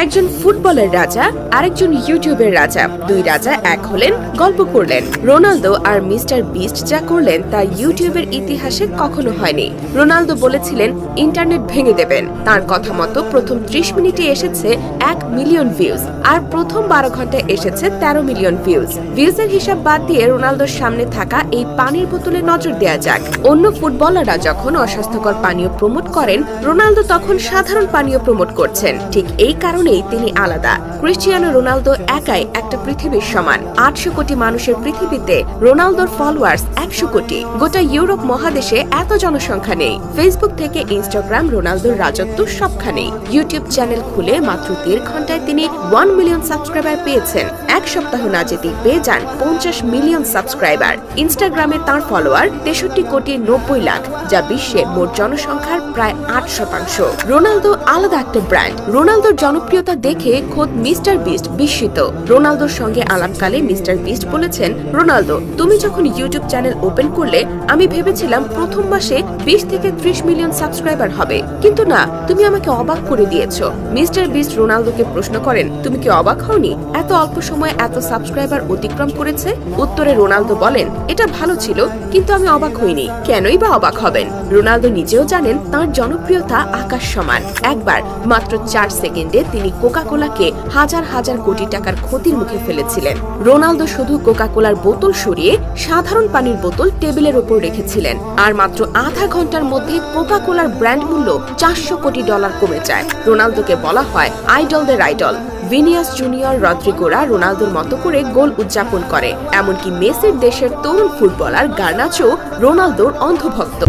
একজন ফুটবলের রাজা আরেকজন ইউটিউবের রাজা, দুই রাজা এক হলেন, গল্প করলেন। রোনালদো আর মিস্টার বিস্ট যা করলেন তা ইউটিউবের ইতিহাসে কখনো হয়নি। রোনালদো বলেছিলেন ইন্টারনেট ভেঙে দেবেন, তার কথা মতো প্রথম 30 মিনিটে এসেছে 1 মিলিয়ন ভিউজ, আর প্রথম 12 ঘন্টায় এসেছে 13 মিলিয়ন ভিউজের হিসাব বাদ দিয়ে রোনালদোর সামনে থাকা এই পানির বোতলে নজর দেয়া যাক। অন্য ফুটবলাররা যখন অস্বাস্থ্যকর পানীয় প্রমোট করেন, রোনালদো তখন সাধারণ পানীয় প্রমোট করছেন। ঠিক এই কারণেই তিনি আলাদা। ক্রিস্টিয়ানো রোনালদো একাই একটা পৃথিবীর সমান। 800 কোটি মানুষের পৃথিবীতে রোনালদোর ফলোয়ার্স 100 কোটি। গোটা ইউরোপ মহাদেশে এত জনসংখ্যা নেই। ফেসবুক থেকে ইনস্টাগ্রাম রোনালদোর রাজত্ব সবখানেই। ইউটিউব চ্যানেল খুলে মাত্র 1.5 ঘন্টায় তিনি 1 মিলিয়ন সাবস্ক্রাইবার পেয়েছেন। এক সপ্তাহ না যেতেই পেয়ে যান 50 মিলিয়ন সাবস্ক্রাইবার। ইনস্টাগ্রামে তাঁর ফলোয়ার 63 কোটি 90 লাখ, যা বিশ্বের মোট জনসংখ্যার প্রায় 8%। রোনালদো আলাদা একটা ব্র্যান্ড। রোনালদোর জনপ্রিয়তা দেখে খোদ মিস্টার বিস্ট বিস্মিত। রোনালদোর সঙ্গে আলাপকালে মিস্টার বিস্ট বলেছেন, রোনালদো, তুমি যখন ইউটিউব চ্যানেল ওপেন করলে আমি ভেবেছিলাম প্রথম মাসে 20 থেকে 30 মিলিয়ন সাবস্ক্রাইবার হবে, কিন্তু না, তুমি আমাকে অবাক করে দিয়েছো। মিস্টার বিস্ট রোনালদোকে প্রশ্ন করেন, তুমি কি অবাক হওনি এত অল্প সময়ে এত সাবস্ক্রাইবার অতিক্রম করেছে? উত্তরে রোনালদো বলেন, এটা ভালো ছিল, কিন্তু আমি অবাক হইনি। কেনই বা অবাক হবেন? রোনালদো নিজেও জানেন তার জনপ্রিয়তা আকাশ সমান। একবার মাত্র 4 সেকেন্ডে তিনি কোকা-কোলাকে হাজার হাজার কোটি টাকার ক্ষতির মুখে ফেলেছিলেন। রোনালদো শুধু কোকা-কোলার বোতল সরিয়ে সাধারণ পানির বোতল টেবিলের উপর রেখেছিলেন, আর মাত্র আধা ঘন্টার মধ্যে কোকা-কোলার ব্র্যান্ড মূল্য $400 কোটি কমে যায়। রোনালদোকে বলা হয় আইডলদের আইডল। ভিনিয়াস জুনিয়র, রদ্রিগোরা রোনালদোর মতো করে গোল উদযাপন করে। এমনকি মেসির দেশের তরুণ ফুটবলার গার্নাচো রোনালদোর অন্ধভক্ত।